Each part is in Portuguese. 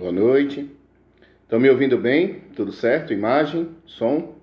Boa noite. Estão me ouvindo bem? Tudo certo? Imagem? Som?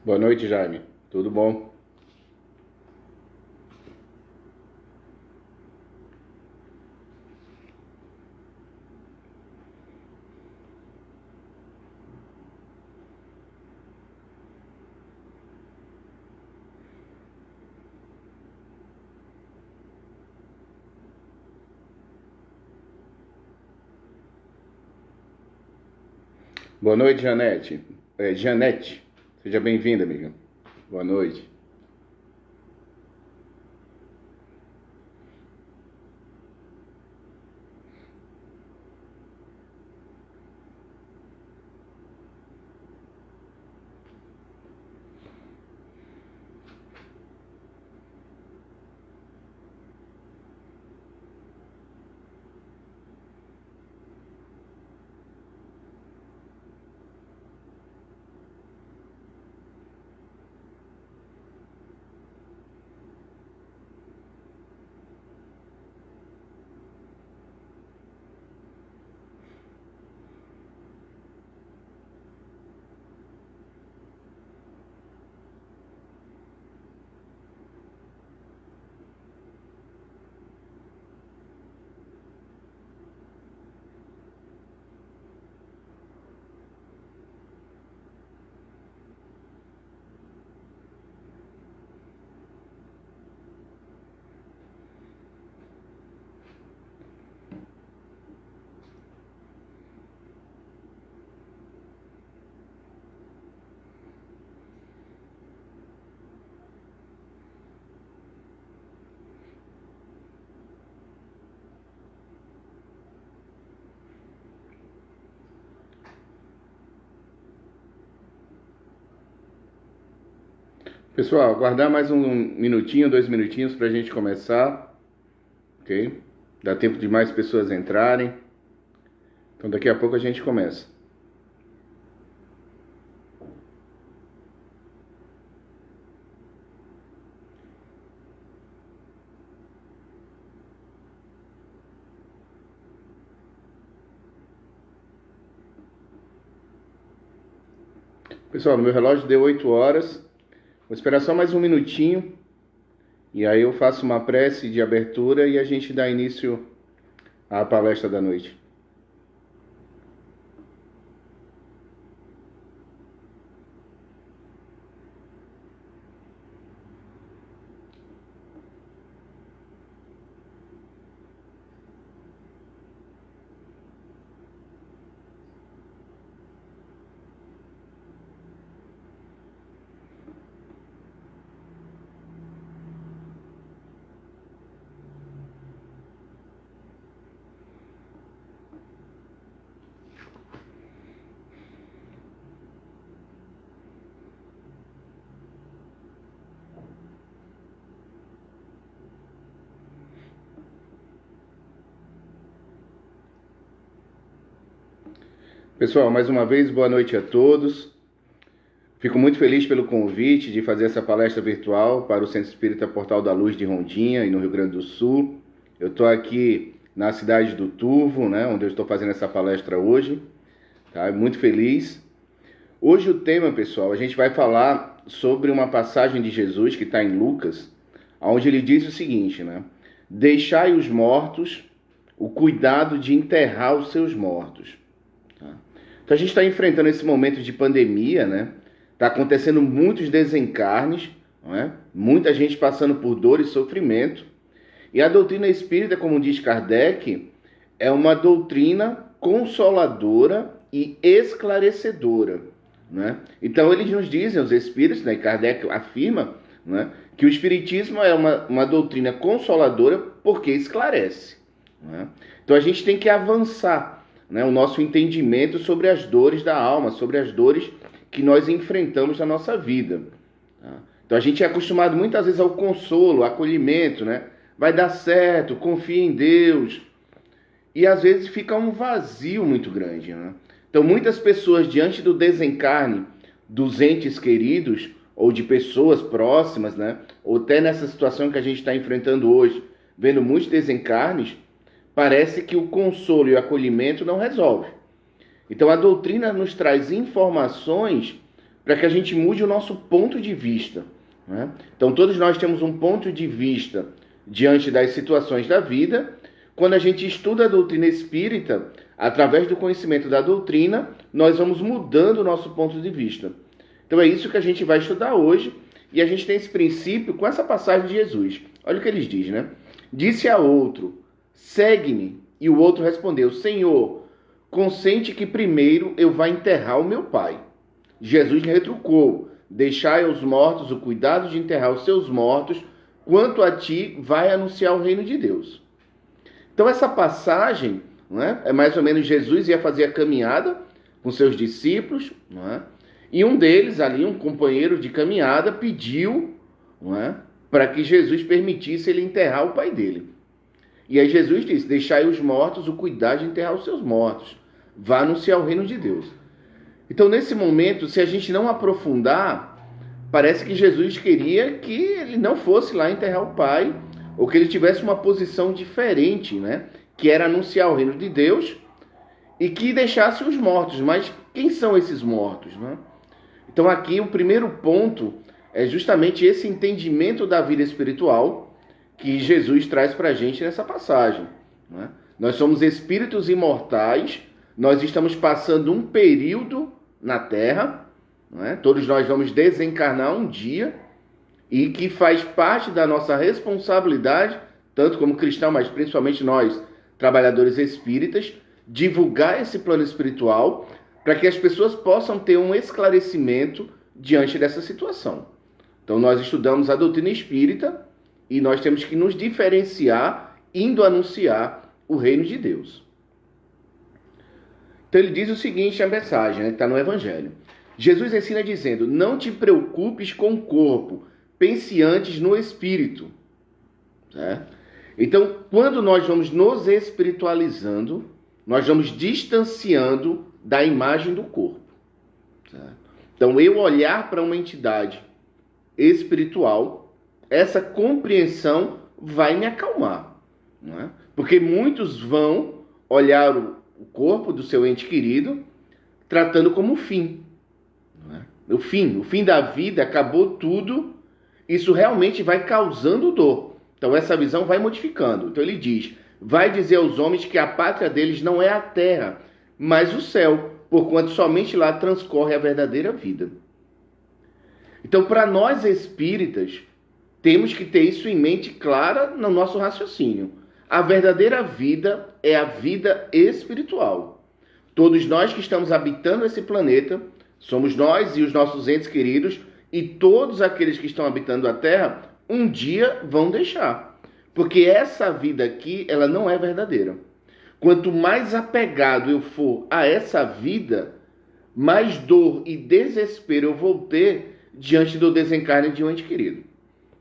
Boa noite, Jaime. Tudo bom? Boa noite, Janete. Janete, seja bem-vinda, amiga. Boa noite. Pessoal, aguardar mais um minutinho, 2 minutinhos para a gente começar, ok? Dá tempo de mais pessoas entrarem. Então daqui a pouco a gente começa. Pessoal, no meu relógio deu 8 horas. Vou esperar só mais um minutinho. E aí eu faço uma prece de abertura e a gente dá início à palestra da noite. Pessoal, mais uma vez, boa noite a todos. Fico muito feliz pelo convite de fazer essa palestra virtual para o Centro Espírita Portal da Luz de Rondinha, e no Rio Grande do Sul. Eu estou aqui na cidade do Turvo, né, onde eu estou fazendo essa palestra hoje. Tá? Muito feliz. Hoje o tema, pessoal, a gente vai falar sobre uma passagem de Jesus que está em Lucas, onde ele diz o seguinte, né? Deixai os mortos o cuidado de enterrar os seus mortos. Tá? Então a gente está enfrentando esse momento de pandemia, né? Está acontecendo muitos desencarnes, não é? Muita gente passando por dor e sofrimento. E a doutrina espírita, como diz Kardec, é uma doutrina consoladora e esclarecedora, né? Então eles nos dizem, os espíritos, né, Kardec afirma, né, que o espiritismo é uma doutrina consoladora porque esclarece, né? Então a gente tem que avançar, né, o nosso entendimento sobre as dores da alma, sobre as dores que nós enfrentamos na nossa vida, tá? Então a gente é acostumado muitas vezes ao consolo, ao acolhimento, né? Vai dar certo, confia em Deus. E às vezes fica um vazio muito grande, né? Então muitas pessoas, diante do desencarne dos entes queridos, ou de pessoas próximas, né? Ou até nessa situação que a gente está enfrentando hoje, vendo muitos desencarnes, parece que o consolo e o acolhimento não resolve. Então a doutrina nos traz informações para que a gente mude o nosso ponto de vista, né? Então todos nós temos um ponto de vista diante das situações da vida. Quando a gente estuda a doutrina espírita, através do conhecimento da doutrina, nós vamos mudando o nosso ponto de vista. Então é isso que a gente vai estudar hoje, e a gente tem esse princípio com essa passagem de Jesus. Olha o que eles dizem, né? Disse a outro, segue-me, e o outro respondeu, Senhor, consente que primeiro eu vá enterrar o meu pai. Jesus retrucou, deixai aos mortos o cuidado de enterrar os seus mortos, quanto a ti, vai anunciar o reino de Deus. Então essa passagem, não é mais ou menos Jesus ia fazer a caminhada com seus discípulos, não é? E um deles ali, um companheiro de caminhada, pediu, não é, para que Jesus permitisse ele enterrar o pai dele. E aí Jesus disse, deixai os mortos o cuidado de enterrar os seus mortos, vá anunciar o reino de Deus. Então nesse momento, se a gente não aprofundar, parece que Jesus queria que ele não fosse lá enterrar o pai, ou que ele tivesse uma posição diferente, né? Que era anunciar o reino de Deus e que deixasse os mortos. Mas quem são esses mortos, né? Então aqui o primeiro ponto é justamente esse entendimento da vida espiritual que Jesus traz para a gente nessa passagem, né? Nós somos espíritos imortais, nós estamos passando um período na Terra, né? Todos nós vamos desencarnar um dia, e que faz parte da nossa responsabilidade, tanto como cristão, mas principalmente nós, trabalhadores espíritas, divulgar esse plano espiritual para que as pessoas possam ter um esclarecimento diante dessa situação. Então nós estudamos a doutrina espírita e nós temos que nos diferenciar indo anunciar o reino de Deus. Então ele diz o seguinte, a mensagem, né, que está no Evangelho. Jesus ensina dizendo, não te preocupes com o corpo, pense antes no espírito. Certo? Então, quando nós vamos nos espiritualizando, nós vamos distanciando da imagem do corpo. Certo? Então, eu olhar para uma entidade espiritual, essa compreensão vai me acalmar. Não é? Porque muitos vão olhar o corpo do seu ente querido tratando como fim. Não é? O fim da vida, acabou tudo. Isso realmente vai causando dor. Então essa visão vai modificando. Então ele diz, vai dizer aos homens que a pátria deles não é a terra, mas o céu, porquanto somente lá transcorre a verdadeira vida. Então para nós espíritas, temos que ter isso em mente clara no nosso raciocínio. A verdadeira vida é a vida espiritual. Todos nós que estamos habitando esse planeta, somos nós e os nossos entes queridos, e todos aqueles que estão habitando a Terra, um dia vão deixar. Porque essa vida aqui, ela não é verdadeira. Quanto mais apegado eu for a essa vida, mais dor e desespero eu vou ter diante do desencarne de um ente querido.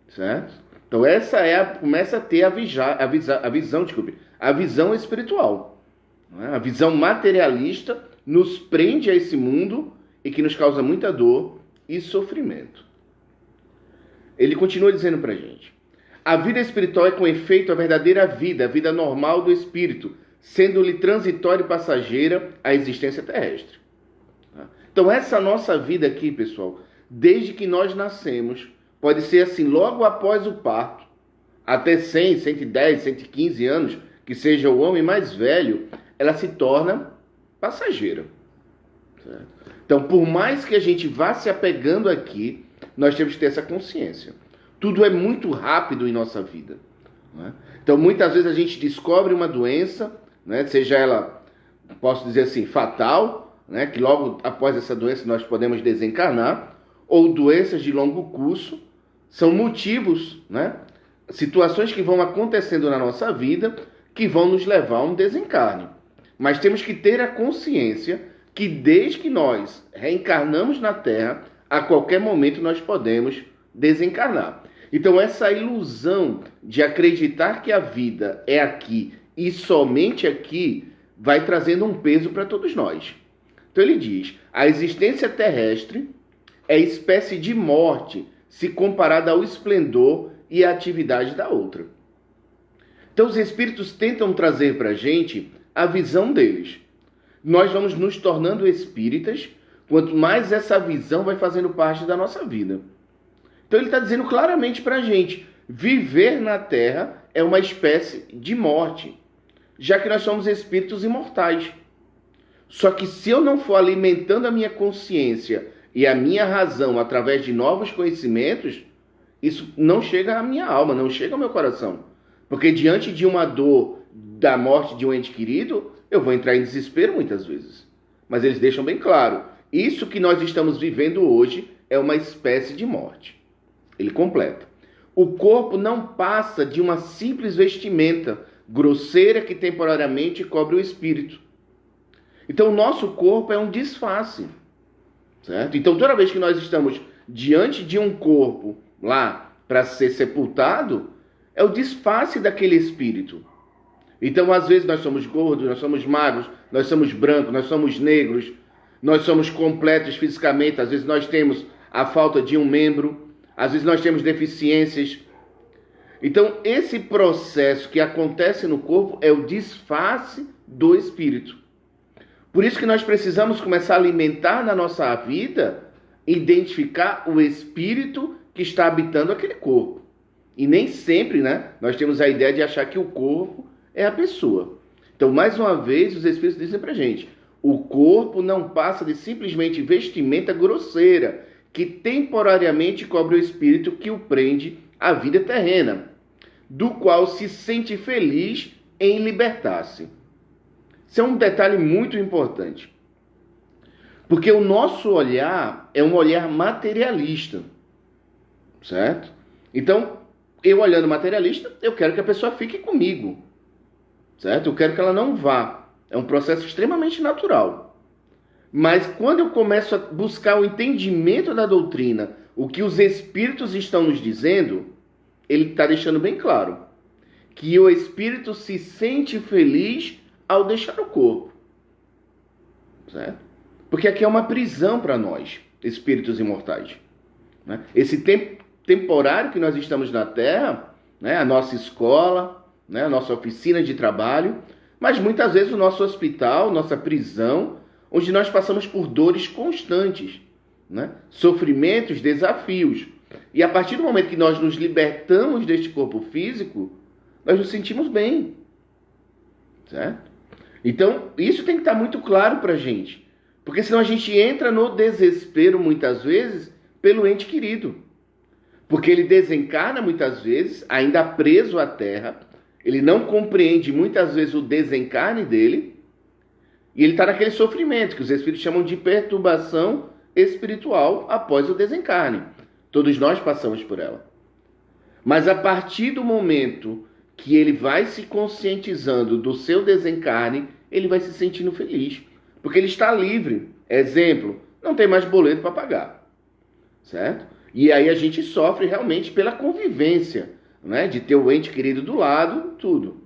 Certo? Então essa começa a ter a visão espiritual. Não é? A visão materialista nos prende a esse mundo e que nos causa muita dor e sofrimento. Ele continua dizendo para a gente, a vida espiritual é com efeito a verdadeira vida, a vida normal do espírito, sendo-lhe transitória e passageira a existência terrestre. Então essa nossa vida aqui, pessoal, desde que nós nascemos, pode ser assim logo após o parto, até 100, 110, 115 anos, que seja o homem mais velho, ela se torna passageira. Certo? Então, por mais que a gente vá se apegando aqui, nós temos que ter essa consciência. Tudo é muito rápido em nossa vida. Não é? Então, muitas vezes a gente descobre uma doença, né, seja ela, posso dizer assim, fatal, né, que logo após essa doença nós podemos desencarnar, ou doenças de longo curso, são motivos, né, situações que vão acontecendo na nossa vida que vão nos levar a um desencarne. Mas temos que ter a consciência que desde que nós reencarnamos na Terra, a qualquer momento nós podemos desencarnar. Então essa ilusão de acreditar que a vida é aqui e somente aqui vai trazendo um peso para todos nós. Então ele diz, a existência terrestre é espécie de morte se comparada ao esplendor e à atividade da outra. Então os espíritos tentam trazer para a gente a visão deles. Nós vamos nos tornando espíritas quanto mais essa visão vai fazendo parte da nossa vida. Então ele está dizendo claramente para a gente, viver na Terra é uma espécie de morte, já que nós somos espíritos imortais. Só que se eu não for alimentando a minha consciência e a minha razão através de novos conhecimentos, isso não chega à minha alma, não chega ao meu coração. Porque diante de uma dor da morte de um ente querido, eu vou entrar em desespero muitas vezes. Mas eles deixam bem claro, isso que nós estamos vivendo hoje é uma espécie de morte. Ele completa. O corpo não passa de uma simples vestimenta grosseira que temporariamente cobre o espírito. Então o nosso corpo é um disfarce. Certo? Então toda vez que nós estamos diante de um corpo lá para ser sepultado, é o disfarce daquele espírito. Então, às vezes, nós somos gordos, nós somos magros, nós somos brancos, nós somos negros, nós somos completos fisicamente, às vezes nós temos a falta de um membro, às vezes nós temos deficiências. Então, esse processo que acontece no corpo é o disfarce do espírito. Por isso que nós precisamos começar a alimentar na nossa vida, identificar o espírito que está habitando aquele corpo. E nem sempre, né, nós temos a ideia de achar que o corpo é a pessoa. Então, mais uma vez, os espíritos dizem pra gente, o corpo não passa de simplesmente vestimenta grosseira, que temporariamente cobre o espírito que o prende à vida terrena, do qual se sente feliz em libertar-se. Isso é um detalhe muito importante. Porque o nosso olhar é um olhar materialista, certo? Então, eu olhando materialista, eu quero que a pessoa fique comigo. Certo? Eu quero que ela não vá. É um processo extremamente natural. Mas quando eu começo a buscar o entendimento da doutrina, o que os espíritos estão nos dizendo, ele está deixando bem claro que o espírito se sente feliz ao deixar o corpo. Certo? Porque aqui é uma prisão para nós, espíritos imortais. Né? Esse tempo temporário que nós estamos na Terra, né? A nossa escola, né, a nossa oficina de trabalho, mas muitas vezes o nosso hospital, nossa prisão, onde nós passamos por dores constantes, né, sofrimentos, desafios. E a partir do momento que nós nos libertamos deste corpo físico, nós nos sentimos bem. Certo? Então, isso tem que estar muito claro para a gente. Porque senão a gente entra no desespero, muitas vezes, pelo ente querido. Porque ele desencarna, muitas vezes, ainda preso à Terra. Ele não compreende muitas vezes o desencarne dele e ele está naquele sofrimento que os espíritos chamam de perturbação espiritual após o desencarne. Todos nós passamos por ela. Mas a partir do momento que ele vai se conscientizando do seu desencarne, ele vai se sentindo feliz, porque ele está livre. Exemplo, não tem mais boleto para pagar, certo? E aí a gente sofre realmente pela convivência, né, de ter o ente querido do lado, tudo.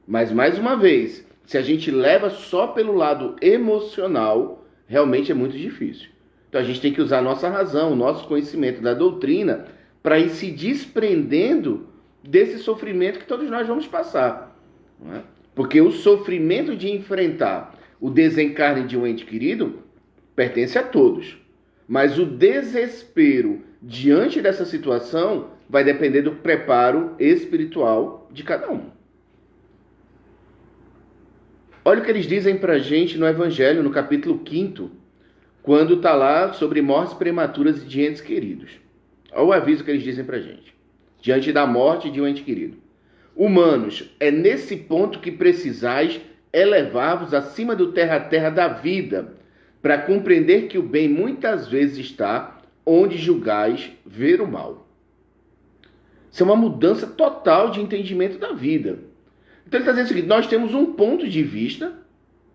Mas, mais uma vez, se a gente leva só pelo lado emocional, realmente é muito difícil. Então a gente tem que usar a nossa razão, o nosso conhecimento da doutrina, para ir se desprendendo desse sofrimento que todos nós vamos passar. Não é? Porque o sofrimento de enfrentar o desencarne de um ente querido pertence a todos. Mas o desespero diante dessa situação vai depender do preparo espiritual de cada um. Olha o que eles dizem para a gente no Evangelho, no capítulo 5, quando está lá sobre mortes prematuras de entes queridos. Olha o aviso que eles dizem para a gente, diante da morte de um ente querido. Humanos, é nesse ponto que precisais elevar-vos acima do terra-terra da vida, para compreender que o bem muitas vezes está onde julgais ver o mal. Isso é uma mudança total de entendimento da vida. Então ele está dizendo o seguinte: nós temos um ponto de vista,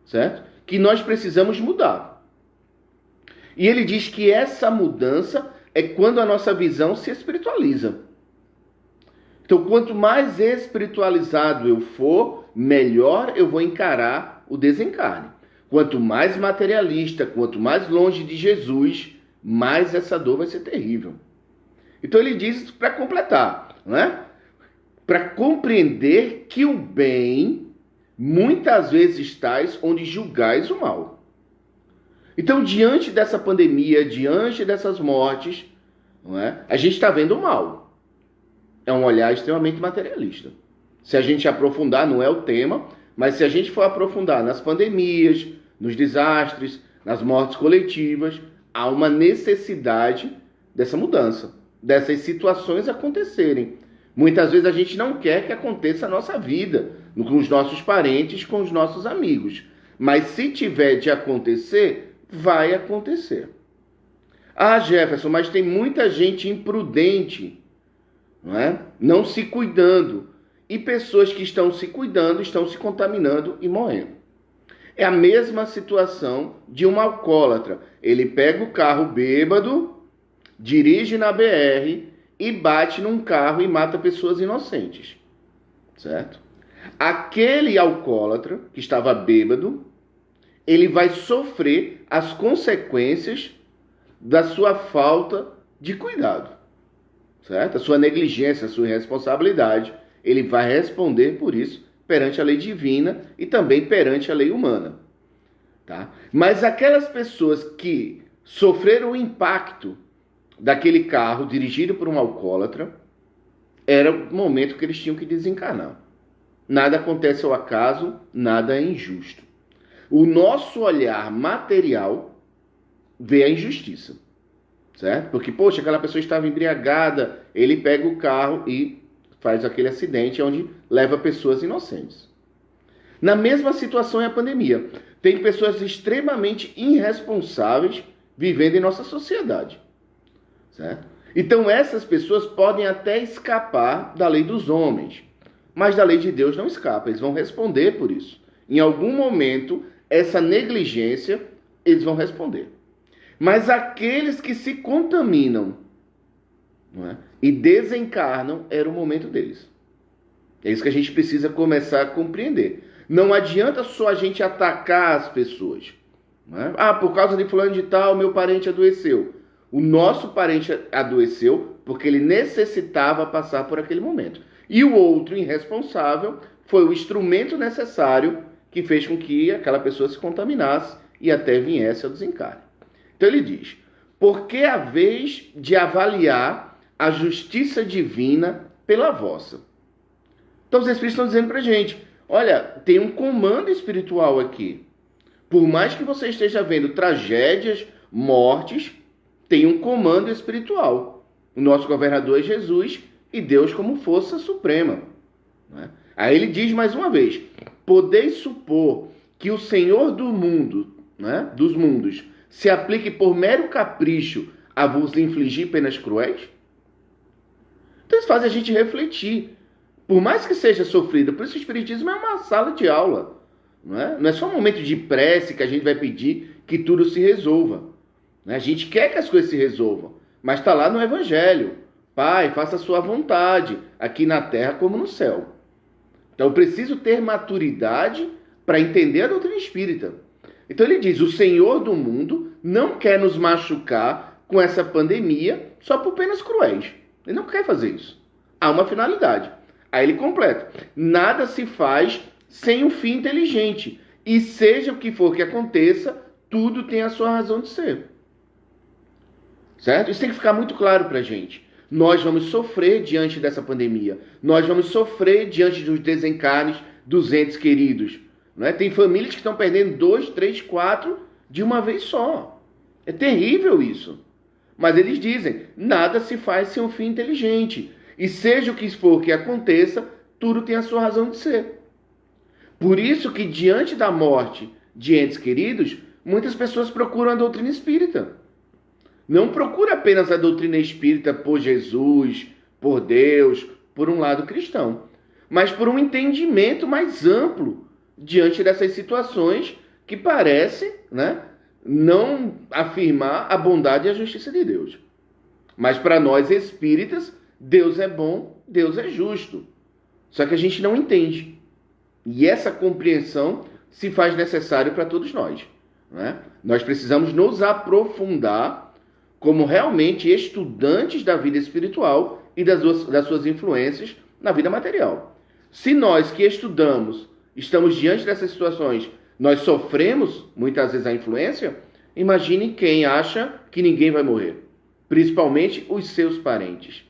certo? Que nós precisamos mudar. E ele diz que essa mudança é quando a nossa visão se espiritualiza. Então, quanto mais espiritualizado eu for, melhor eu vou encarar o desencarne. Quanto mais materialista, quanto mais longe de Jesus, mais essa dor vai ser terrível. Então ele diz para completar, não é? Para compreender que o bem muitas vezes estais onde julgais o mal. Então, diante dessa pandemia, diante dessas mortes, não é? A gente está vendo o mal. É um olhar extremamente materialista. Se a gente aprofundar, não é o tema, mas se a gente for aprofundar nas pandemias, nos desastres, nas mortes coletivas, há uma necessidade dessa mudança, dessas situações acontecerem. Muitas vezes a gente não quer que aconteça a nossa vida, com os nossos parentes, com os nossos amigos. Mas se tiver de acontecer, vai acontecer. Ah, Jefferson, mas tem muita gente imprudente, não é? Não se cuidando. E pessoas que estão se cuidando, estão se contaminando e morrendo. É a mesma situação de um alcoólatra. Ele pega o carro bêbado, dirige na BR e bate num carro e mata pessoas inocentes. Certo? Aquele alcoólatra que estava bêbado, ele vai sofrer as consequências da sua falta de cuidado. Certo? A sua negligência, a sua irresponsabilidade, ele vai responder por isso perante a lei divina e também perante a lei humana. Tá? Mas aquelas pessoas que sofreram o impacto daquele carro dirigido por um alcoólatra, era o momento que eles tinham que desencarnar. Nada acontece ao acaso, nada é injusto. O nosso olhar material vê a injustiça, certo? Porque, poxa, aquela pessoa estava embriagada, ele pega o carro e faz aquele acidente onde leva pessoas inocentes. Na mesma situação é a pandemia. Tem pessoas extremamente irresponsáveis vivendo em nossa sociedade, certo? Então essas pessoas podem até escapar da lei dos homens, mas da lei de Deus não escapa, eles vão responder por isso. Em algum momento, essa negligência, eles vão responder. Mas aqueles que se contaminam, não é? E desencarnam, era o momento deles. É isso que a gente precisa começar a compreender. Não adianta só a gente atacar as pessoas. Não é? Ah, por causa de fulano de tal, meu parente adoeceu. O nosso parente adoeceu porque ele necessitava passar por aquele momento. E o outro irresponsável foi o instrumento necessário que fez com que aquela pessoa se contaminasse e até viesse ao desencarne. Então ele diz: porque a vez de avaliar a justiça divina pela vossa. Então os Espíritos estão dizendo para a gente, olha, tem um comando espiritual aqui. Por mais que você esteja vendo tragédias, mortes, tem um comando espiritual. O nosso governador é Jesus e Deus como força suprema. Né? Aí ele diz mais uma vez, podeis supor que o Senhor do mundo, né, dos mundos, se aplique por mero capricho a vos infligir penas cruéis? Então isso faz a gente refletir. Por mais que seja sofrido, por isso o Espiritismo é uma sala de aula. Não é só um momento de prece que a gente vai pedir que tudo se resolva. A gente quer que as coisas se resolvam, mas está lá no Evangelho. Pai, faça a sua vontade, aqui na terra como no céu. Então eu preciso ter maturidade para entender a doutrina espírita. Então ele diz, o Senhor do mundo não quer nos machucar com essa pandemia só por penas cruéis. Ele não quer fazer isso. Há uma finalidade. Aí ele completa. Nada se faz sem um fim inteligente. E seja o que for que aconteça, tudo tem a sua razão de ser. Certo? Isso tem que ficar muito claro para a gente. Nós vamos sofrer diante dessa pandemia. Nós vamos sofrer diante dos desencarnes dos entes queridos. Não é? Tem famílias que estão perdendo 2, 3, 4 de uma vez só. É terrível isso. Mas eles dizem, nada se faz sem um fim inteligente. E seja o que for que aconteça, tudo tem a sua razão de ser. Por isso que diante da morte de entes queridos, muitas pessoas procuram a doutrina espírita. Não procura apenas a doutrina espírita por Jesus, por Deus, por um lado cristão, mas por um entendimento mais amplo diante dessas situações que parecem, né, não afirmar a bondade e a justiça de Deus. Mas para nós espíritas, Deus é bom, Deus é justo. Só que a gente não entende. E essa compreensão se faz necessário para todos nós, né? Nós precisamos nos aprofundar como realmente estudantes da vida espiritual e das suas influências na vida material. Se nós que estudamos estamos diante dessas situações, nós sofremos muitas vezes a influência, imagine quem acha que ninguém vai morrer, principalmente os seus parentes.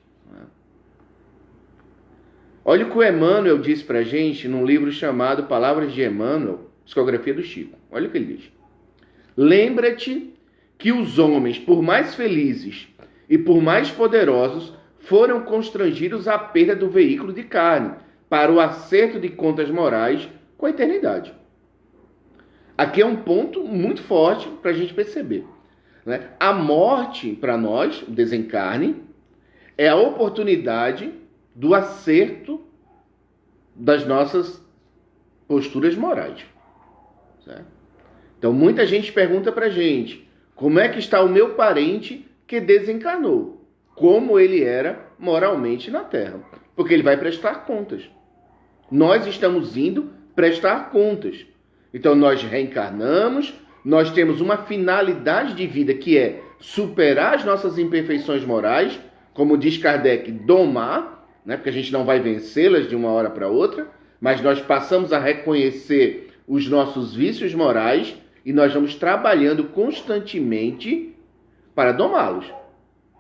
Olha o que o Emmanuel diz pra gente num livro chamado Palavras de Emmanuel, Psicografia do Chico. Olha o que ele diz. Lembra-te que os homens, por mais felizes e por mais poderosos, foram constrangidos à perda do veículo de carne para o acerto de contas morais com a eternidade. Aqui é um ponto muito forte para a gente perceber, né? A morte, para nós, o desencarne, é a oportunidade do acerto das nossas posturas morais, certo? Então, muita gente pergunta para a gente, como é que está o meu parente que desencarnou? Como ele era moralmente na Terra? Porque ele vai prestar contas. Nós estamos indo prestar contas. Então, nós reencarnamos, nós temos uma finalidade de vida que é superar as nossas imperfeições morais, como diz Kardec, domar, né? Porque a gente não vai vencê-las de uma hora para outra, mas nós passamos a reconhecer os nossos vícios morais e nós vamos trabalhando constantemente para domá-los.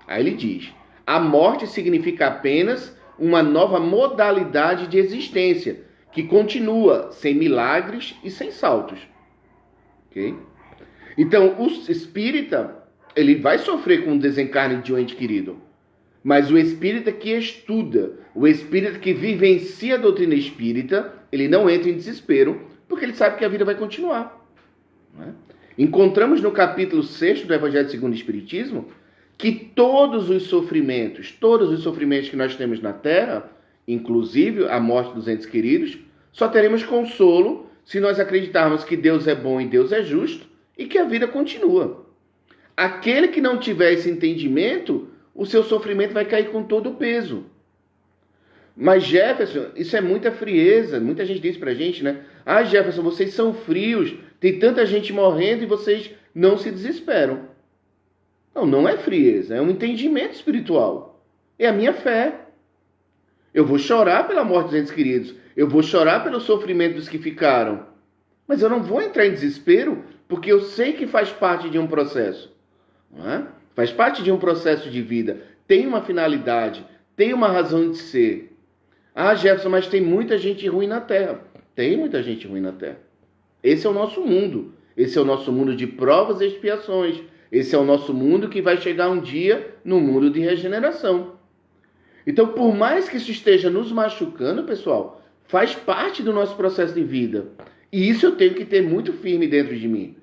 Aí ele diz, a morte significa apenas uma nova modalidade de existência, que continua sem milagres e sem saltos. Okay? Então, o espírita, ele vai sofrer com o desencarne de um ente querido, mas o espírita que estuda, o espírita que vivencia a doutrina espírita, ele não entra em desespero, porque ele sabe que a vida vai continuar. Encontramos no capítulo 6 do Evangelho segundo o Espiritismo que todos os sofrimentos que nós temos na Terra, inclusive a morte dos entes queridos, só teremos consolo se nós acreditarmos que Deus é bom e Deus é justo e que a vida continua. Aquele que não tiver esse entendimento, o seu sofrimento vai cair com todo o peso. Mas Jefferson, isso é muita frieza. Muita gente diz pra gente, né? Ah, Jefferson, vocês são frios, tem tanta gente morrendo e vocês não se desesperam. Não, não é frieza, é um entendimento espiritual. É a minha fé. Eu vou chorar pela morte dos entes queridos, eu vou chorar pelo sofrimento dos que ficaram, mas eu não vou entrar em desespero, porque eu sei que faz parte de um processo. Não é? Faz parte de um processo de vida, tem uma finalidade, tem uma razão de ser. Ah, Jefferson, mas tem muita gente ruim na Terra. Tem muita gente ruim na Terra. Esse é o nosso mundo. Esse é o nosso mundo de provas e expiações. Esse é o nosso mundo que vai chegar um dia no mundo de regeneração. Então, por mais que isso esteja nos machucando, pessoal, faz parte do nosso processo de vida. E isso eu tenho que ter muito firme dentro de mim,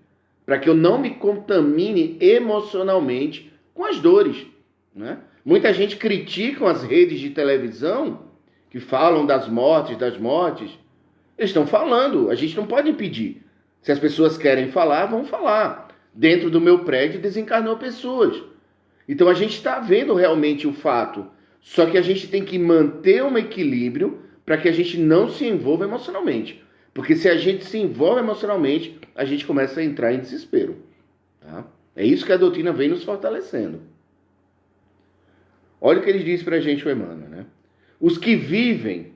para que eu não me contamine emocionalmente com as dores, né? Muita gente critica as redes de televisão que falam das mortes. Eles estão falando, a gente não pode impedir. Se as pessoas querem falar, vão falar. Dentro do meu prédio desencarnou pessoas. Então a gente está vendo realmente o fato. Só que a gente tem que manter um equilíbrio para que a gente não se envolva emocionalmente. Porque se a gente se envolve emocionalmente, a gente começa a entrar em desespero. Tá? É isso que a doutrina vem nos fortalecendo. Olha o que ele diz para a gente, o Emmanuel, né? Os que vivem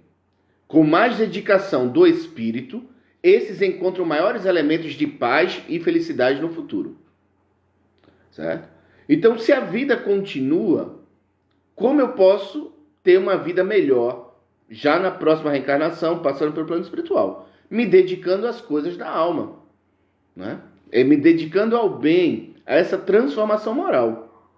com mais dedicação do espírito, esses encontram maiores elementos de paz e felicidade no futuro. Certo? Então, se a vida continua, como eu posso ter uma vida melhor já na próxima reencarnação, passando pelo plano espiritual? Me dedicando às coisas da alma, né? Me dedicando ao bem, a essa transformação moral.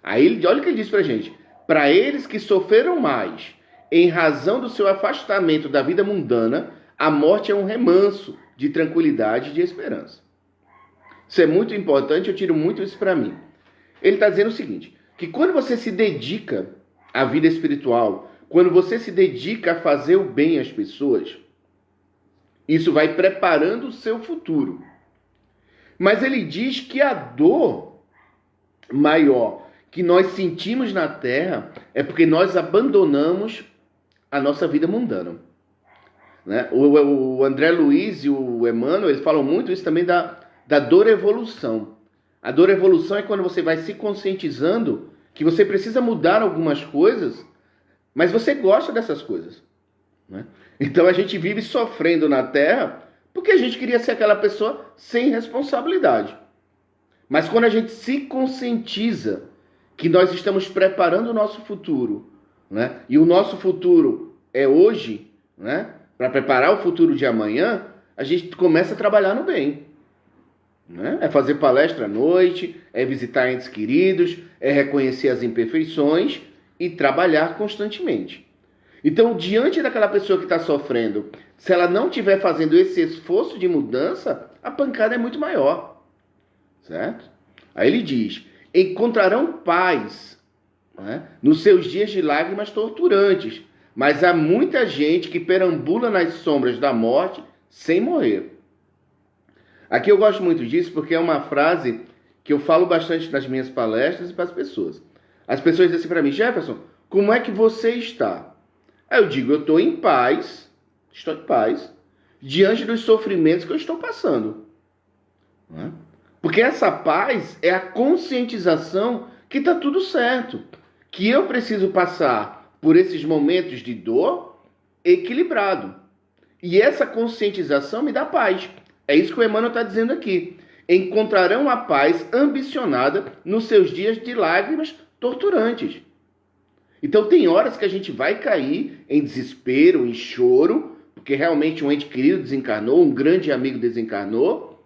Aí, olha o que ele diz pra gente. Para eles que sofreram mais em razão do seu afastamento da vida mundana, a morte é um remanso de tranquilidade e de esperança. Isso é muito importante, eu tiro muito isso para mim. Ele está dizendo o seguinte, que quando você se dedica à vida espiritual, quando você se dedica a fazer o bem às pessoas, isso vai preparando o seu futuro. Mas ele diz que a dor maior que nós sentimos na Terra é porque nós abandonamos a nossa vida mundana. Né? O André Luiz e o Emmanuel, eles falam muito isso também da dor evolução. A dor evolução é quando você vai se conscientizando que você precisa mudar algumas coisas, mas você gosta dessas coisas. Né? Então a gente vive sofrendo na Terra porque a gente queria ser aquela pessoa sem responsabilidade. Mas quando a gente se conscientiza que nós estamos preparando o nosso futuro, né? E o nosso futuro é hoje, né? Para preparar o futuro de amanhã, a gente começa a trabalhar no bem. Né? É fazer palestra à noite, é visitar entes queridos, é reconhecer as imperfeições e trabalhar constantemente. Então, diante daquela pessoa que está sofrendo, se ela não estiver fazendo esse esforço de mudança, a pancada é muito maior. Certo? Aí ele diz, encontrarão paz, né, nos seus dias de lágrimas torturantes, mas há muita gente que perambula nas sombras da morte sem morrer. Aqui eu gosto muito disso porque é uma frase que eu falo bastante nas minhas palestras e para as pessoas. As pessoas dizem assim para mim, Jefferson, como é que você está? Aí eu digo, eu estou em paz, diante dos sofrimentos que eu estou passando. Né? Porque essa paz é a conscientização que está tudo certo. Que eu preciso passar por esses momentos de dor equilibrado. E essa conscientização me dá paz. É isso que o Emmanuel está dizendo aqui. Encontrarão a paz ambicionada nos seus dias de lágrimas torturantes. Então tem horas que a gente vai cair em desespero, em choro, porque realmente um ente querido desencarnou, um grande amigo desencarnou,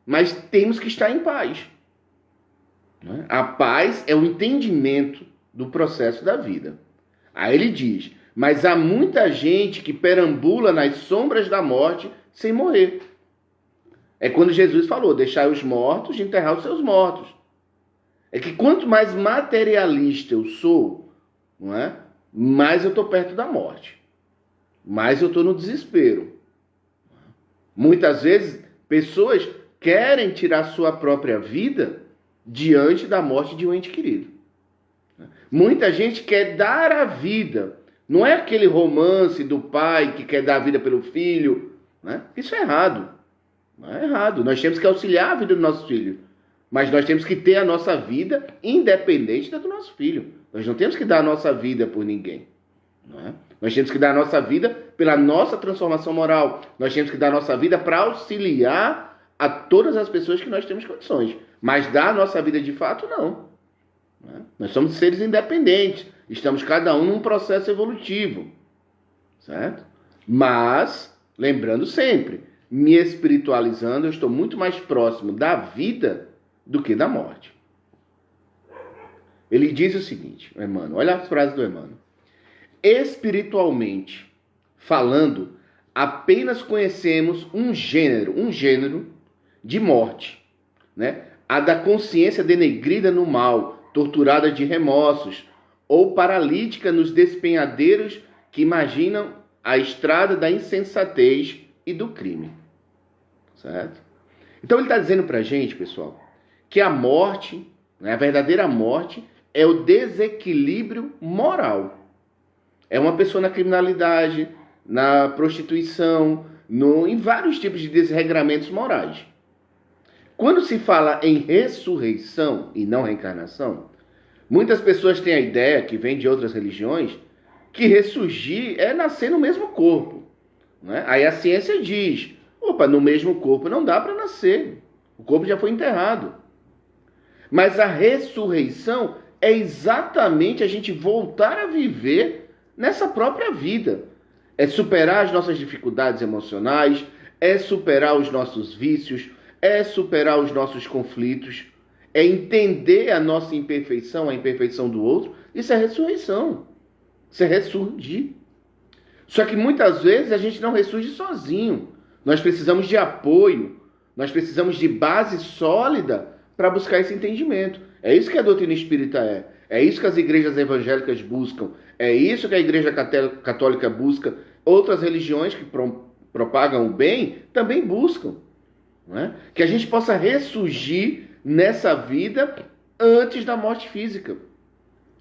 mas temos que estar em paz. A paz é o entendimento do processo da vida. Aí ele diz, mas há muita gente que perambula nas sombras da morte sem morrer. É quando Jesus falou, deixai os mortos e enterrar os seus mortos. É que quanto mais materialista eu sou, não é? Mais eu estou perto da morte. Mais eu estou no desespero. Muitas vezes, pessoas querem tirar sua própria vida diante da morte de um ente querido. Muita gente quer dar a vida. Não é aquele romance do pai que quer dar a vida pelo filho. Né? Isso é errado. Não é errado. Nós temos que auxiliar a vida do nosso filho. Mas nós temos que ter a nossa vida independente da do nosso filho. Nós não temos que dar a nossa vida por ninguém. Não é? Nós temos que dar a nossa vida pela nossa transformação moral. Nós temos que dar a nossa vida para auxiliar a todas as pessoas que nós temos condições. Mas dar a nossa vida de fato, não. Não é? Nós somos seres independentes. Estamos cada um num processo evolutivo. Certo? Mas, lembrando sempre, me espiritualizando, eu estou muito mais próximo da vida do que da morte. Ele diz o seguinte, Emmanuel, olha as frases do Emmanuel. Espiritualmente falando, apenas conhecemos um gênero de morte, né? A da consciência denegrida no mal, torturada de remorsos, ou paralítica nos despenhadeiros que imaginam a estrada da insensatez e do crime. Certo? Então ele está dizendo para a gente, pessoal, que a morte, né, a verdadeira morte, é o desequilíbrio moral. É uma pessoa na criminalidade, na prostituição, em vários tipos de desregramentos morais. Quando se fala em ressurreição e não reencarnação, muitas pessoas têm a ideia, que vem de outras religiões, que ressurgir é nascer no mesmo corpo. Né? Aí a ciência diz, no mesmo corpo não dá para nascer. O corpo já foi enterrado. Mas a ressurreição é exatamente a gente voltar a viver nessa própria vida. É superar as nossas dificuldades emocionais, é superar os nossos vícios, é superar os nossos conflitos, é entender a nossa imperfeição, a imperfeição do outro. Isso é ressurreição. Isso é ressurgir. Só que muitas vezes a gente não ressurge sozinho. Nós precisamos de apoio, nós precisamos de base sólida para buscar esse entendimento. É isso que a doutrina espírita é. É isso que as igrejas evangélicas buscam. É isso que a igreja católica busca. Outras religiões que propagam o bem também buscam. Não é? Que a gente possa ressurgir nessa vida antes da morte física.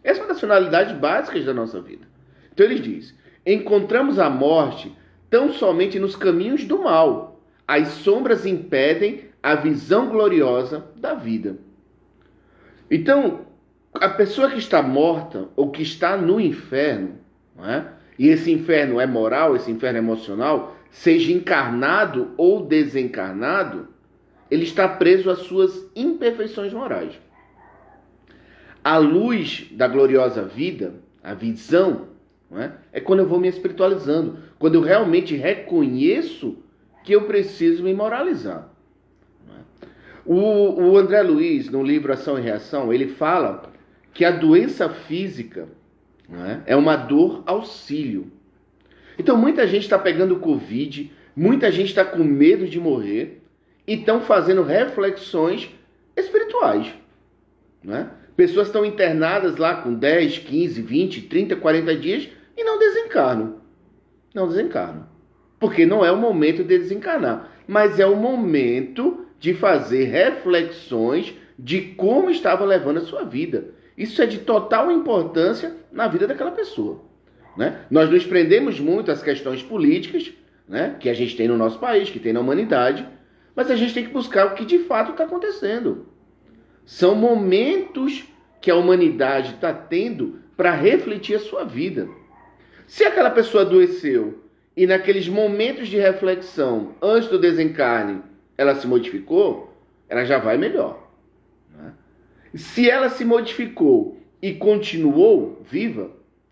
Essa é uma das finalidades básicas da nossa vida. Então ele diz: encontramos a morte tão somente nos caminhos do mal. As sombras impedem a visão gloriosa da vida. Então, a pessoa que está morta ou que está no inferno, não é? E esse inferno é moral, esse inferno é emocional, seja encarnado ou desencarnado, ele está preso às suas imperfeições morais. A luz da gloriosa vida, a visão, não é quando eu vou me espiritualizando, quando eu realmente reconheço que eu preciso me moralizar. O André Luiz, no livro Ação e Reação, ele fala que a doença física, não é uma dor auxílio. Então muita gente está pegando Covid, muita gente está com medo de morrer e estão fazendo reflexões espirituais. Não é? Pessoas estão internadas lá com 10, 15, 20, 30, 40 dias e não desencarnam. Não desencarnam. Porque não é o momento de desencarnar, mas é o momento de fazer reflexões de como estava levando a sua vida. Isso é de total importância na vida daquela pessoa. Né? Nós nos prendemos muito às questões políticas, né, que a gente tem no nosso país, que tem na humanidade, mas a gente tem que buscar o que de fato está acontecendo. São momentos que a humanidade está tendo para refletir a sua vida. Se aquela pessoa adoeceu e naqueles momentos de reflexão, antes do desencarne, ela se modificou, ela já vai melhor. Né? Se ela se modificou e continuou viva,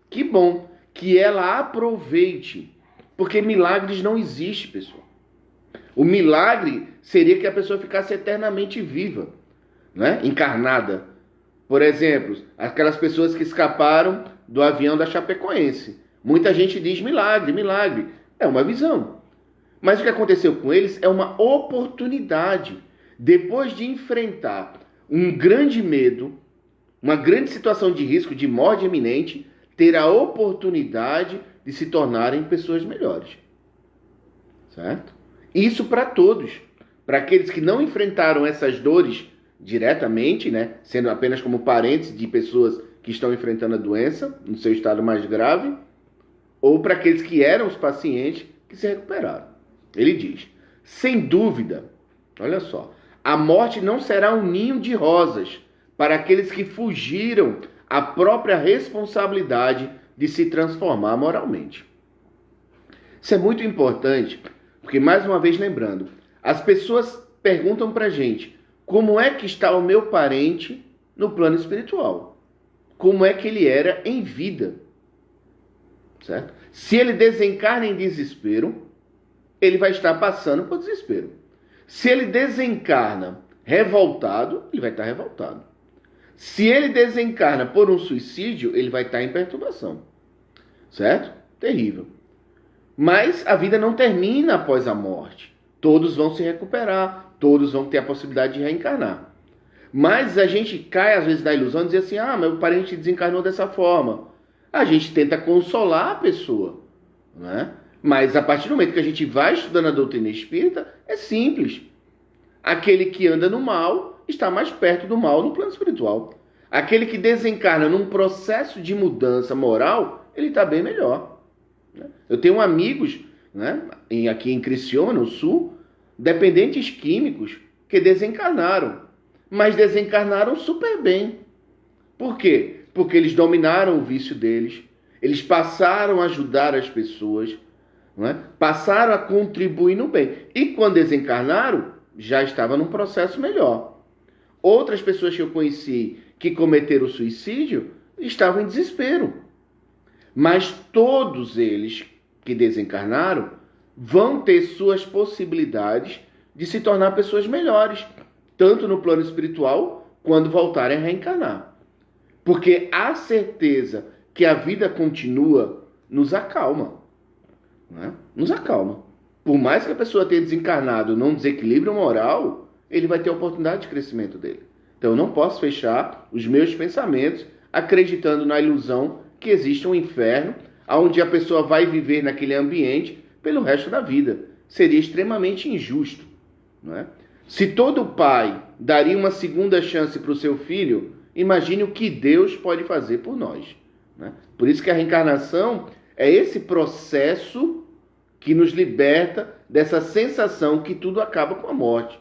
que bom, que ela aproveite. Porque milagres não existem, pessoal. O milagre seria que a pessoa ficasse eternamente viva, né? Encarnada. Por exemplo, aquelas pessoas que escaparam do avião da Chapecoense. Muita gente diz milagre, milagre. É uma visão. Mas o que aconteceu com eles é uma oportunidade. Depois de enfrentar um grande medo, uma grande situação de risco, de morte iminente, ter a oportunidade de se tornarem pessoas melhores. Certo? Isso para todos. Para aqueles que não enfrentaram essas dores diretamente, né, sendo apenas como parentes de pessoas que estão enfrentando a doença, no seu estado mais grave, ou para aqueles que eram os pacientes que se recuperaram. Ele diz: sem dúvida, olha só, a morte não será um ninho de rosas para aqueles que fugiram à própria responsabilidade de se transformar moralmente. Isso é muito importante, porque, mais uma vez lembrando, as pessoas perguntam para a gente: como é que está o meu parente no plano espiritual? Como é que ele era em vida? Certo? Se ele desencarna em desespero, ele vai estar passando por desespero. Se ele desencarna revoltado, ele vai estar revoltado. Se ele desencarna por um suicídio, ele vai estar em perturbação. Certo? Terrível. Mas a vida não termina após a morte. Todos vão se recuperar, todos vão ter a possibilidade de reencarnar. Mas a gente cai às vezes na ilusão de dizer assim: meu parente desencarnou dessa forma. A gente tenta consolar a pessoa, né? Mas a partir do momento que a gente vai estudando a doutrina espírita, é simples. Aquele que anda no mal está mais perto do mal no plano espiritual. Aquele que desencarna num processo de mudança moral, ele está bem melhor. Eu tenho amigos, né, aqui em Criciúma, no Sul, dependentes químicos que desencarnaram, mas desencarnaram super bem. Por quê? Porque eles dominaram o vício deles, eles passaram a ajudar as pessoas, não é? Passaram a contribuir no bem. E quando desencarnaram, já estava num processo melhor. Outras pessoas que eu conheci que cometeram suicídio estavam em desespero. Mas todos eles que desencarnaram vão ter suas possibilidades de se tornar pessoas melhores, tanto no plano espiritual, quando voltarem a reencarnar. Porque a certeza que a vida continua nos acalma. né? Nos acalma. Por mais que a pessoa tenha desencarnado num desequilíbrio moral, ele vai ter a oportunidade de crescimento dele. Então eu não posso fechar os meus pensamentos acreditando na ilusão que existe um inferno onde a pessoa vai viver naquele ambiente pelo resto da vida. Seria extremamente injusto, não é? Se todo pai daria uma segunda chance para o seu filho, imagine o que Deus pode fazer por nós, né? Por isso que a reencarnação é esse processo que nos liberta dessa sensação que tudo acaba com a morte,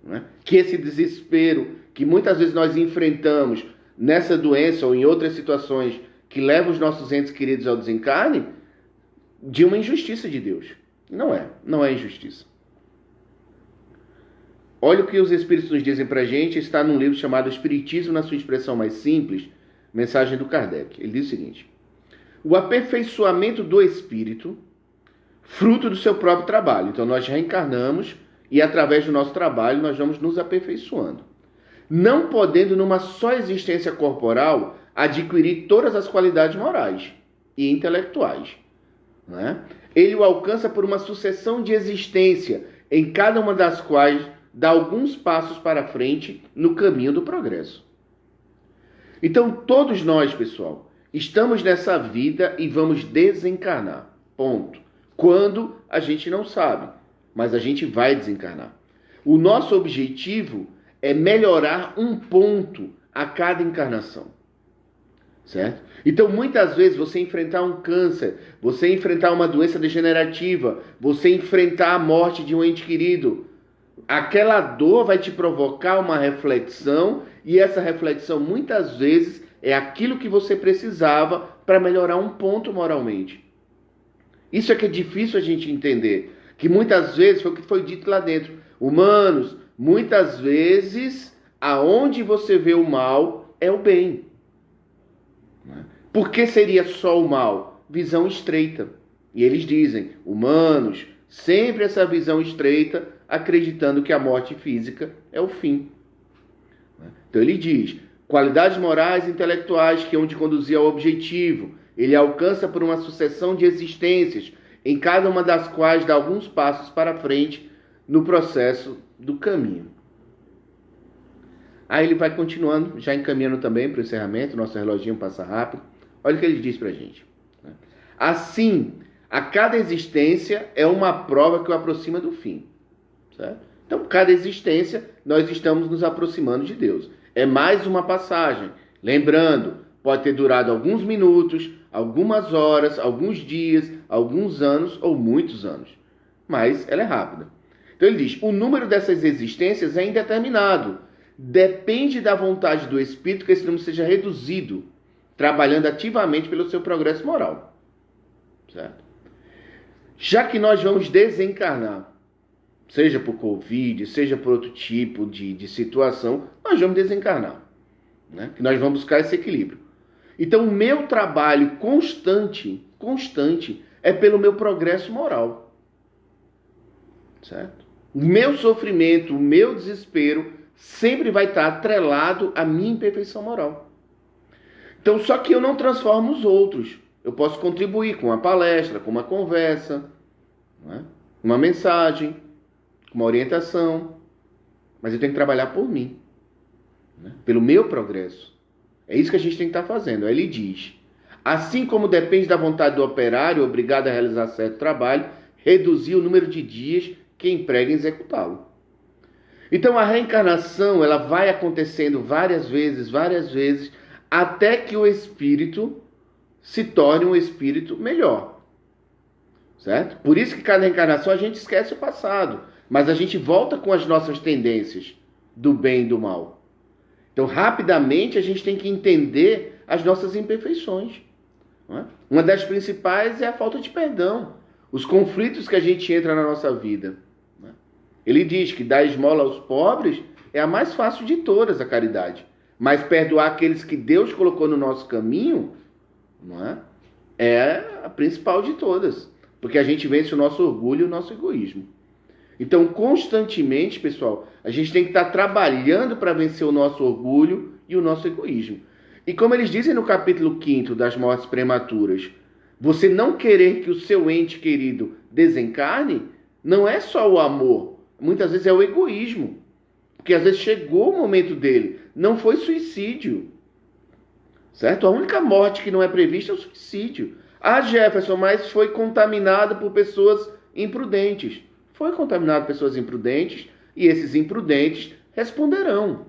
né? Que esse desespero que muitas vezes nós enfrentamos nessa doença ou em outras situações que levam os nossos entes queridos ao desencarne, de uma injustiça de Deus. Não é injustiça. Olha o que os Espíritos nos dizem pra gente, está num livro chamado Espiritismo na sua expressão mais simples, mensagem do Kardec. Ele diz o seguinte: o aperfeiçoamento do espírito, fruto do seu próprio trabalho. Então nós reencarnamos e através do nosso trabalho nós vamos nos aperfeiçoando. Não podendo numa só existência corporal adquirir todas as qualidades morais e intelectuais, né? Ele o alcança por uma sucessão de existência, em cada uma das quais dá alguns passos para frente no caminho do progresso. Então todos nós, pessoal, estamos nessa vida e vamos desencarnar. Ponto. Quando a gente não sabe, mas a gente vai desencarnar. O nosso objetivo é melhorar um ponto a cada encarnação. Certo? Então, muitas vezes, você enfrentar um câncer, você enfrentar uma doença degenerativa, você enfrentar a morte de um ente querido, aquela dor vai te provocar uma reflexão, e essa reflexão, muitas vezes, é aquilo que você precisava para melhorar um ponto moralmente. Isso é que é difícil a gente entender, que muitas vezes, foi o que foi dito lá dentro, humanos, muitas vezes, aonde você vê o mal, é o bem. Por que seria só o mal? Visão estreita. E eles dizem, humanos, sempre essa visão estreita, acreditando que a morte física é o fim. Então ele diz, qualidades morais e intelectuais que hão de conduzir ao objetivo. Ele alcança por uma sucessão de existências, em cada uma das quais dá alguns passos para frente no processo do caminho. Aí ele vai continuando, já encaminhando também para o encerramento, nosso reloginho passa rápido. Olha o que ele diz para a gente. Assim, a cada existência é uma prova que o aproxima do fim. Certo? Então, cada existência, nós estamos nos aproximando de Deus. É mais uma passagem. Lembrando, pode ter durado alguns minutos, algumas horas, alguns dias, alguns anos ou muitos anos. Mas ela é rápida. Então ele diz, o número dessas existências é indeterminado. Depende da vontade do espírito que esse número seja reduzido, trabalhando ativamente pelo seu progresso moral. Certo? Já que nós vamos desencarnar, seja por Covid, seja por outro tipo de situação, nós vamos desencarnar. Né? Que nós vamos buscar esse equilíbrio. Então o meu trabalho constante é pelo meu progresso moral. Certo? O meu sofrimento, o meu desespero sempre vai estar atrelado à minha imperfeição moral. Então, só que eu não transformo os outros. Eu posso contribuir com uma palestra, com uma conversa, né? Uma mensagem, uma orientação. Mas eu tenho que trabalhar por mim, né? Pelo meu progresso. É isso que a gente tem que estar fazendo. Aí ele diz, assim como depende da vontade do operário, obrigado a realizar certo trabalho, reduzir o número de dias que emprega em executá-lo. Então a reencarnação ela vai acontecendo várias vezes, até que o espírito se torne um espírito melhor. Certo? Por isso que cada reencarnação a gente esquece o passado, mas a gente volta com as nossas tendências do bem e do mal. Então rapidamente a gente tem que entender as nossas imperfeições. Não é? Uma das principais é a falta de perdão, os conflitos que a gente entra na nossa vida. Ele diz que dar esmola aos pobres é a mais fácil de todas, a caridade. Mas perdoar aqueles que Deus colocou no nosso caminho, não é? É a principal de todas. Porque a gente vence o nosso orgulho e o nosso egoísmo. Então, constantemente, pessoal, a gente tem que estar trabalhando para vencer o nosso orgulho e o nosso egoísmo. E como eles dizem no capítulo 5º das mortes prematuras, Você não querer que o seu ente querido desencarne, não é só o amor. Muitas vezes é o egoísmo. Porque às vezes chegou o momento dele. Não foi suicídio. Certo? A única morte que não é prevista é o suicídio. Ah, Jefferson, mas foi contaminado por pessoas imprudentes. Foi contaminado por pessoas imprudentes e esses imprudentes responderão.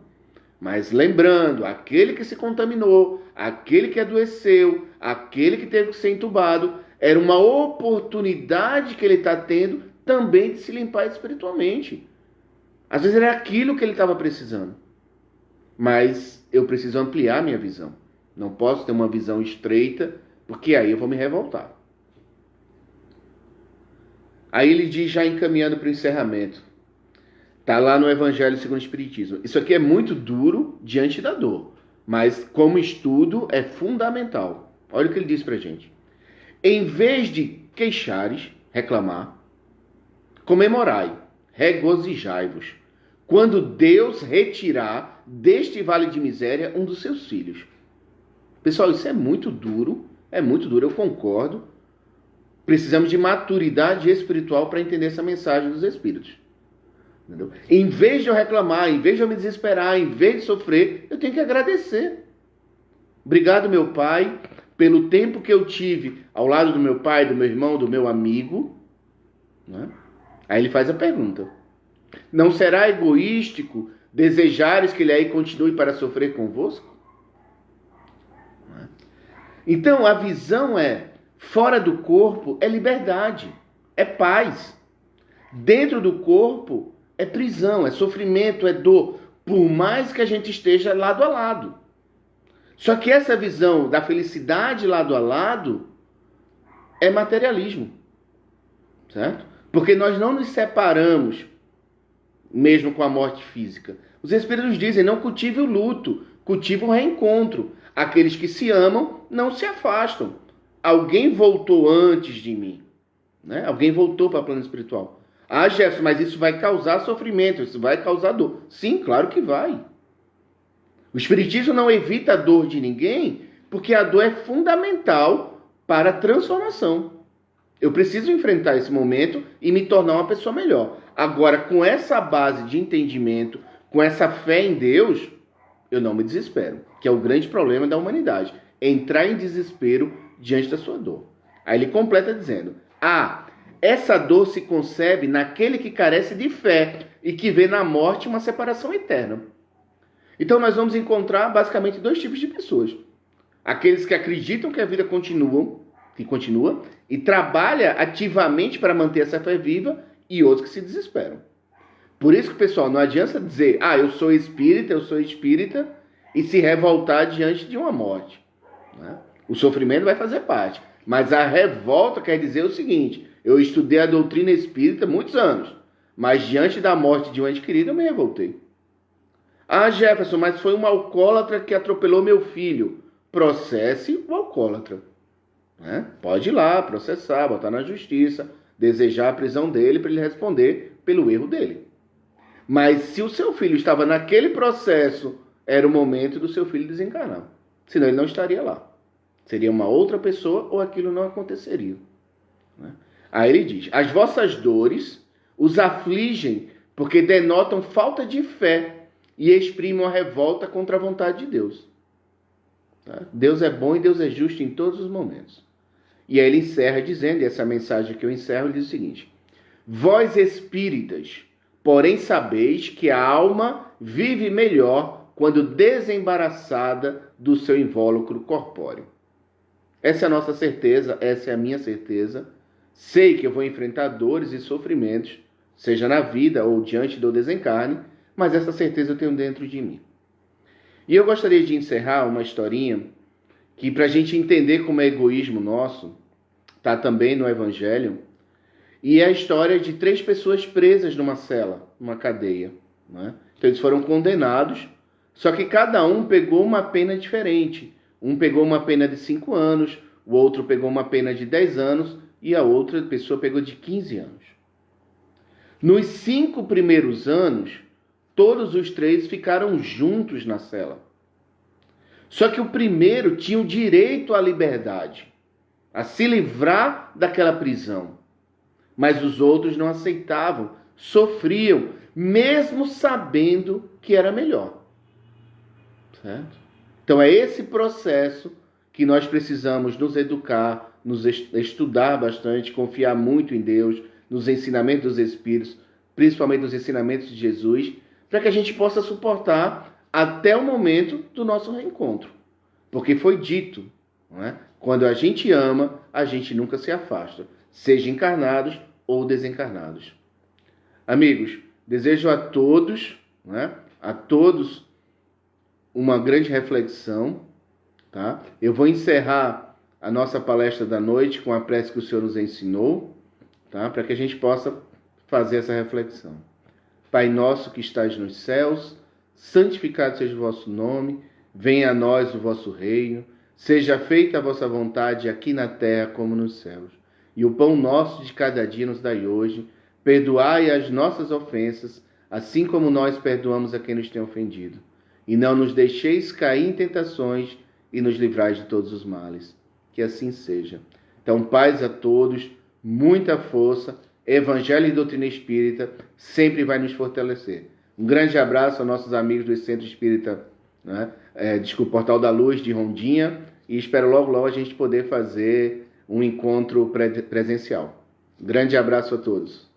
Mas lembrando, aquele que se contaminou, aquele que adoeceu, aquele que teve que ser entubado, era uma oportunidade que ele está tendo também de se limpar espiritualmente. Às vezes era aquilo que ele estava precisando. Mas eu preciso ampliar minha visão. Não posso ter uma visão estreita, porque aí eu vou me revoltar. Aí ele diz, já encaminhando para o encerramento. Está lá no Evangelho segundo o Espiritismo. Isso aqui é muito duro diante da dor. Mas como estudo é fundamental. Olha o que ele diz para a gente. Em vez de queixares, reclamar, comemorai, regozijai-vos, quando Deus retirar deste vale de miséria um dos seus filhos. Pessoal, isso é muito duro, eu concordo. Precisamos de maturidade espiritual para entender essa mensagem dos Espíritos. Entendeu? Em vez de eu reclamar, em vez de eu me desesperar, em vez de sofrer, eu tenho que agradecer. Obrigado, meu Pai, pelo tempo que eu tive ao lado do meu pai, do meu irmão, do meu amigo. Né? Aí ele faz a pergunta. Não será egoístico desejares que ele aí continue para sofrer convosco? Então, a visão é, fora do corpo é liberdade, é paz. Dentro do corpo é prisão, é sofrimento, é dor, por mais que a gente esteja lado a lado. Só que essa visão da felicidade lado a lado é materialismo, certo? Porque nós não nos separamos, mesmo com a morte física. Os Espíritos dizem, não cultive o luto, cultive o reencontro. Aqueles que se amam não se afastam. Alguém voltou antes de mim. Né? Alguém voltou para o plano espiritual. Ah, Jefferson, mas isso vai causar sofrimento, isso vai causar dor. Sim, claro que vai. O Espiritismo não evita a dor de ninguém, porque a dor é fundamental para a transformação. Eu preciso enfrentar esse momento e me tornar uma pessoa melhor. Agora, com essa base de entendimento, com essa fé em Deus, eu não me desespero, que é o grande problema da humanidade. Entrar em desespero diante da sua dor. Aí ele completa dizendo, essa dor se concebe naquele que carece de fé e que vê na morte uma separação eterna. Então nós vamos encontrar basicamente dois tipos de pessoas. Aqueles que acreditam que a vida continua e trabalha ativamente para manter essa fé viva e outros que se desesperam. Por isso que, pessoal, não adianta dizer, eu sou espírita e se revoltar diante de uma morte. Né? O sofrimento vai fazer parte. Mas a revolta quer dizer o seguinte, eu estudei a doutrina espírita muitos anos, mas diante da morte de um ente querido eu me revoltei. Jefferson, mas foi um alcoólatra que atropelou meu filho. Processe o alcoólatra. Né? Pode ir lá, processar, botar na justiça, desejar a prisão dele para ele responder pelo erro dele. Mas se o seu filho estava naquele processo, era o momento do seu filho desencarnar. Senão ele não estaria lá. Seria uma outra pessoa ou aquilo não aconteceria. Né? Aí ele diz, as vossas dores os afligem porque denotam falta de fé e exprimem uma revolta contra a vontade de Deus. Tá? Deus é bom e Deus é justo em todos os momentos. E aí ele encerra dizendo, e essa mensagem que eu encerro, ele diz o seguinte, vós espíritas, porém sabeis que a alma vive melhor quando desembaraçada do seu invólucro corpóreo. Essa é a nossa certeza, essa é a minha certeza. Sei que eu vou enfrentar dores e sofrimentos, seja na vida ou diante do desencarne, mas essa certeza eu tenho dentro de mim. E eu gostaria de encerrar uma historinha que, para a gente entender como é egoísmo nosso, está também no Evangelho, e é a história de 3 pessoas presas numa cela, numa cadeia. Né? Então eles foram condenados, só que cada um pegou uma pena diferente. Um pegou uma pena de 5 anos, o outro pegou uma pena de 10 anos e a outra pessoa pegou de 15 anos. Nos 5 primeiros anos, todos os 3 ficaram juntos na cela. Só que o primeiro tinha o direito à liberdade. a se livrar daquela prisão. Mas os outros não aceitavam, sofriam, mesmo sabendo que era melhor. Certo? Então é esse processo que nós precisamos nos educar, nos estudar bastante, confiar muito em Deus, nos ensinamentos dos Espíritos, principalmente nos ensinamentos de Jesus, para que a gente possa suportar até o momento do nosso reencontro. Porque foi dito, não é? Quando a gente ama, a gente nunca se afasta, seja encarnados ou desencarnados. Amigos, desejo a todos, não é? A todos uma grande reflexão, tá? Eu vou encerrar a nossa palestra da noite com a prece que o Senhor nos ensinou, tá? Para que a gente possa fazer essa reflexão. Pai nosso que estais nos céus, santificado seja o vosso nome, venha a nós o vosso reino, seja feita a vossa vontade aqui na terra como nos céus. E o pão nosso de cada dia nos dai hoje, perdoai as nossas ofensas, assim como nós perdoamos a quem nos tem ofendido. E não nos deixeis cair em tentações e nos livrai de todos os males. Que assim seja. Então, paz a todos, muita força. Evangelho e doutrina espírita sempre vai nos fortalecer. Um grande abraço aos nossos amigos do Centro Espírita, né? Portal da Luz de Rondinha. E espero logo a gente poder fazer um encontro presencial. Grande abraço a todos.